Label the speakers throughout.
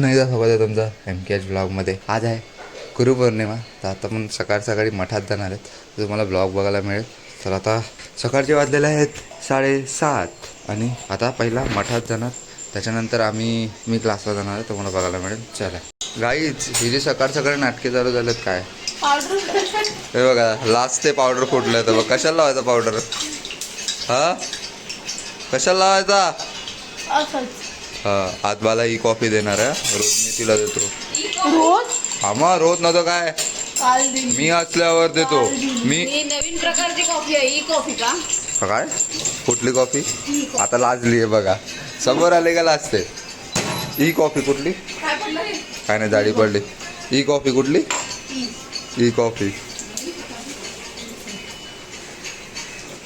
Speaker 1: पुन्हा एकदा स्वागत आहे तुमचं MKH ब्लॉगमध्ये. आज आहे गुरुपौर्णिमा. तर आता पण सकाळी मठात जाणार आहेत, तर तुम्हाला ब्लॉग बघायला मिळेल. तर आता सकाळचे वाजलेले आहेत 7:30 आणि आता पहिला मठात जाणार, त्याच्यानंतर मी क्लासला जाणार आहे, तुम्हाला बघायला मिळेल. चला गाईच, ही जी सकाळी नाटके चालू झालेत काय. हे बघा लास्ट ते पावडर फुटलं तर बघ. कशाला लावायचा पावडर? हा कशाला लावायचा? हा आज मला ही कॉफी देणार आहे, रोज मी तिला देतो. रोज नव्हतं काय, मी असल्यावर देतो. मी
Speaker 2: नवीन प्रकारची कॉफी आहे. ही कॉफी का
Speaker 1: काय? कुठली कॉफी? आता लाजली आहे बघा, समोर आले का लाजते. ही कॉफी कुठली? काय नाही जाडी पडली. ही कॉफी कुठली? ही कॉफी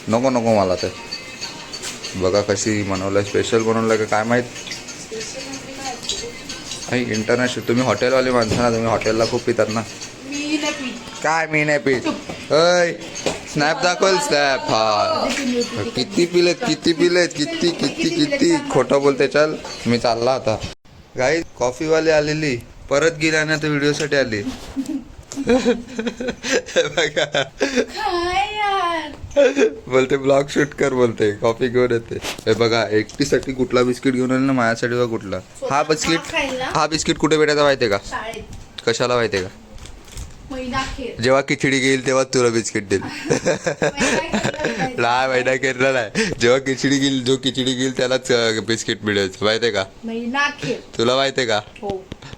Speaker 1: नको मला ते. बघा कशी बनवलं, स्पेशल बनवलं का काय माहीत. इंटरनॅशनल. तुम्ही हॉटेलवाली माणसं ना, तुम्ही हॉटेलला खूप पितात ना. काय मी नाही पीत. अय स्नॅप दाखवल स्नॅप. हा किती पिलेत किती खोटं बोलते. चल मी चालला आता. गाई कॉफीवाली आलेली परत गेली आणि आता व्हिडिओसाठी आली. बघा बोलते ब्लॉग शूट कर, बोलते कॉफी घेऊन येते. हे बघा एकटीसाठी कुठला बिस्किट घेऊन आले ना, माझ्यासाठी बघा कुठला. हा बिस्किट कुठे भेटायचा माहितीये का? कशाला माहितीये का? जेव्हा खिचडी घेईल तेव्हा तुला बिस्किट देईल. नाही महिना केला नाही. जेव्हा खिचडी घेईल, जो खिचडी घेईल त्यालाच बिस्किट मिळेल, माहितीये का? तुला माहितीये का?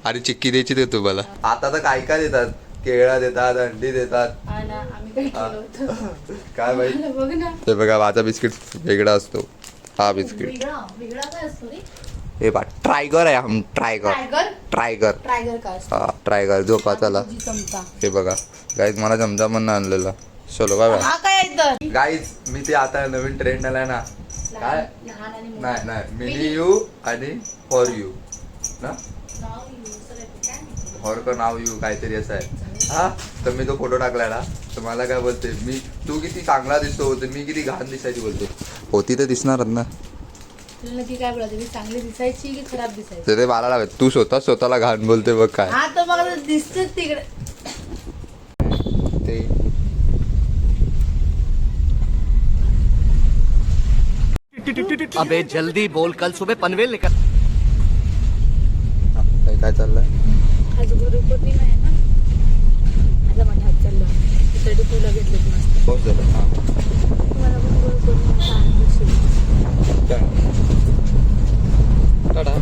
Speaker 1: अरे चिक्की द्यायची ते तुम्हाला. आता तर काय काय देतात, केळा देतात, अंडी देतात. काय माहिती. ते बघा माझा बिस्किट वेगळा असतो. हा बिस्किट हे बा ट्रायगर आहे. हम ट्रायगर हा ट्रायगर झोपा. चला हे बघा गाईज, मला चमचा म्हणून आणलेला. चलो बाय गाईज. मी ते आता नवीन ट्रेंड आलाय ना, काय नाही मिनी यू आणि फॉर यू ना, फॉर का नाव यू काहीतरी असं आहे. हा तर मी तो फोटो टाकलाय ना, तर मला काय बोलते, तू किती चांगला दिसतो बोलते, मी किती घाण दिसायची बोलते. होती तर दिसणारच ना.
Speaker 2: नक्की काय बोलायचं, मी चांगली दिसायची की खराब दिसायची?
Speaker 1: ते मला लागत. तू स्वतःला घाण बोलते बघ काय.
Speaker 2: हा तर मग दिसतेच तिकडे
Speaker 1: ते.
Speaker 3: अबे जल्दी बोल, कल सुबह पनवेल निकल.
Speaker 1: काय चाललंय?
Speaker 2: आज गुरुपौर्णिमा आहे ना, माझ्या मठात चाललो त्यासाठी तुला घेतले मस्त.
Speaker 1: पाऊस झाला. हा
Speaker 2: तुम्हाला पण गुरुपौर्णिमा
Speaker 1: टाटा.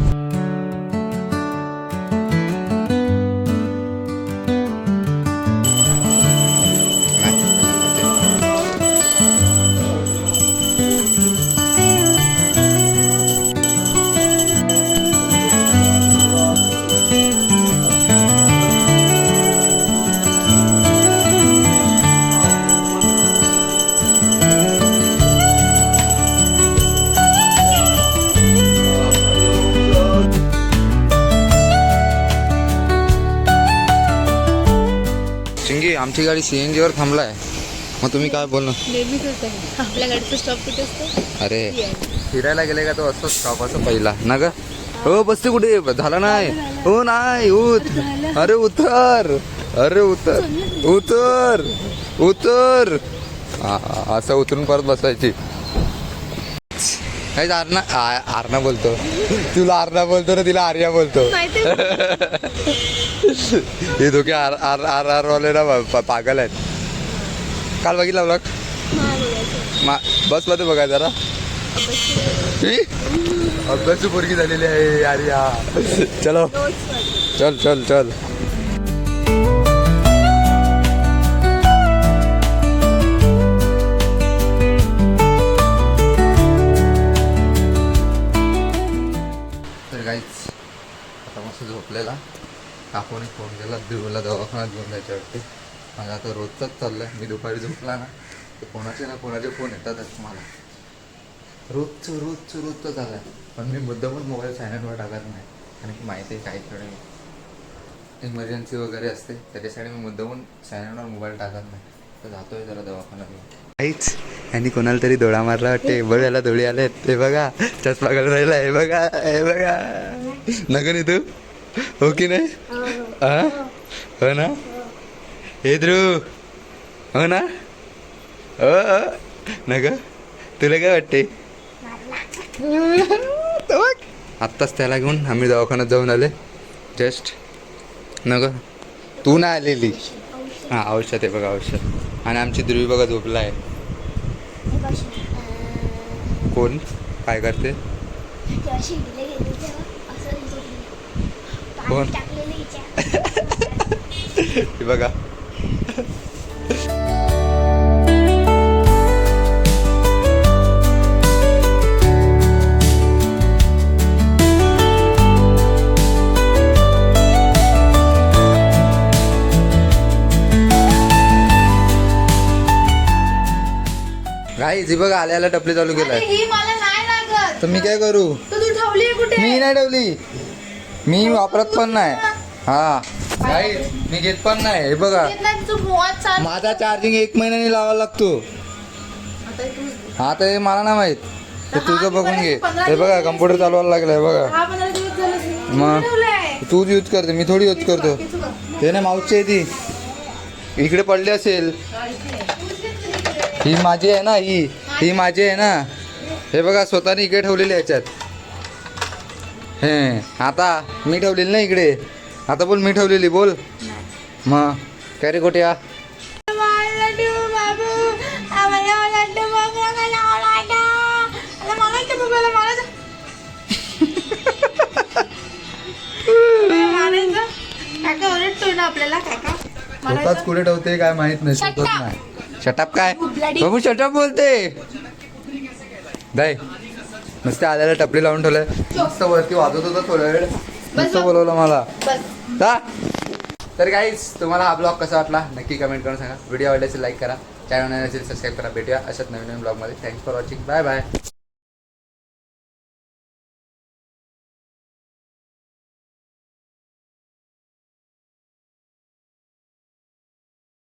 Speaker 1: आमची गाडी CNG वर थांबलाय, मग तुम्ही काय बोलणार?
Speaker 2: नेहमीच आहे. आपल्या गाडीचा स्टॉप कुठे असतो?
Speaker 1: अरे फिरायला गेले का तो असतो स्टॉप असं पहिला ना ग. हो बसते कुठे झाला नाही. हो नाही अरे उतर असं उतरून परत बसायची. काही आर्ना बोलतो. तुला आर्ना बोलतो ना, तिला आर्या बोलतो. हे दोघे आर वाले ना पागल आहेत. काल बघितला ब्लॉग बस मध्ये बघाय जरा. अभ्यासू पोरगी झालेली आहे आर्या. चलो चल. आता मस्त झोपलेला. काकूने फोन केला, देऊला दवाखान्यात घेऊन जायच्या वाटते. माझा आता रोजचाच चाललाय. मी दुपारी झोपला ना, तर कोणाचे फोन येतातच मला. रोजचं चाललाय. पण मी मुद्दामून मोबाईल सायलेंटवर टाकत नाही, कारण की माहिती आहे काहीकडे इमर्जन्सी वगैरे असते, त्याच्यासाठी मी मुद्दामून सायलेंटवर मोबाईल टाकत नाही. तर जातोय जरा दवाखान्यात. काहीच आणि कोणाला तरी दोडा मारला वाटते. बघ याला दोडी आले. ते बघा चष्मा घालून राहिला. हे बघा नका नाही तू हो की नाही हा हो ना हे ध्रुव हो ना हो ना ग तुला काय वाटते आत्ताच त्याला घेऊन आम्ही दवाखान्यात जाऊन आले जस्ट न ग तू नाही आलेली हां औषध आहे बघा औषध आणि आमची ध्रुवी बघा झोपला आहे कोण काय करते
Speaker 4: तेव्हा शिर्डीला गेले तेव्हा असं
Speaker 1: कोण?
Speaker 4: पाणी टाकलेलं हिच्या.
Speaker 1: हे बघा गाईज ही बघा आल्याला टपली चालू केलाय
Speaker 2: ही मला नाही लागत
Speaker 1: तर मी काय करू
Speaker 2: तर तू ठेवली कुठे
Speaker 1: मी नाही ठेवली मी वापरत पण नाही हा गाईज मी घेत पण नाही हे बघा
Speaker 2: तू मुळात चाल
Speaker 1: माझा चार्जिंग 1 महिन्याने लावावा लागतो हा तर हे मला नाही माहित ते तुझं बघून घे हे बघा कम्प्युटर चालवायला लागलाय बघा
Speaker 2: 15 दिवस झाले
Speaker 1: मग
Speaker 2: ठेवलंय
Speaker 1: तूच यूज करते मी थोडी यूज करतो हे ना माऊसची आहे ती इकडे पडली असेल ही माझी आहे ना ही माझी आहे ना हे बघा स्वतःने इकडे ठेवलेली आहे याच्यात हे आता मी ठेवलेली ना इकडे आता बोल मी ठेवलेली बोल मग काय रे कुठे
Speaker 2: काका ओरडतो ना आपल्याला काका
Speaker 1: स्वतःच कुठे ठेवते काय माहित नाही
Speaker 2: Shut
Speaker 1: शोधत
Speaker 2: up.
Speaker 1: नाही शटअप काय
Speaker 2: bloody-
Speaker 1: बाबू शटअप बोलते दाय नुसते आल्याला टपली लावून ठेवलंय मस्त वरती वाजत होता थोडा वेळ नुसतं बोलवलं मला
Speaker 2: बस
Speaker 1: जा. तर गाईज तुम्हाला हा ब्लॉग कसा वाटला नक्की कमेंट करून सांगा व्हिडिओ आवडल्याचे लाईक करा चॅनल नसेल सबस्क्राईब करा भेटूया अशाच नवीन नवीन ब्लॉगमध्ये thanks for watching bye bye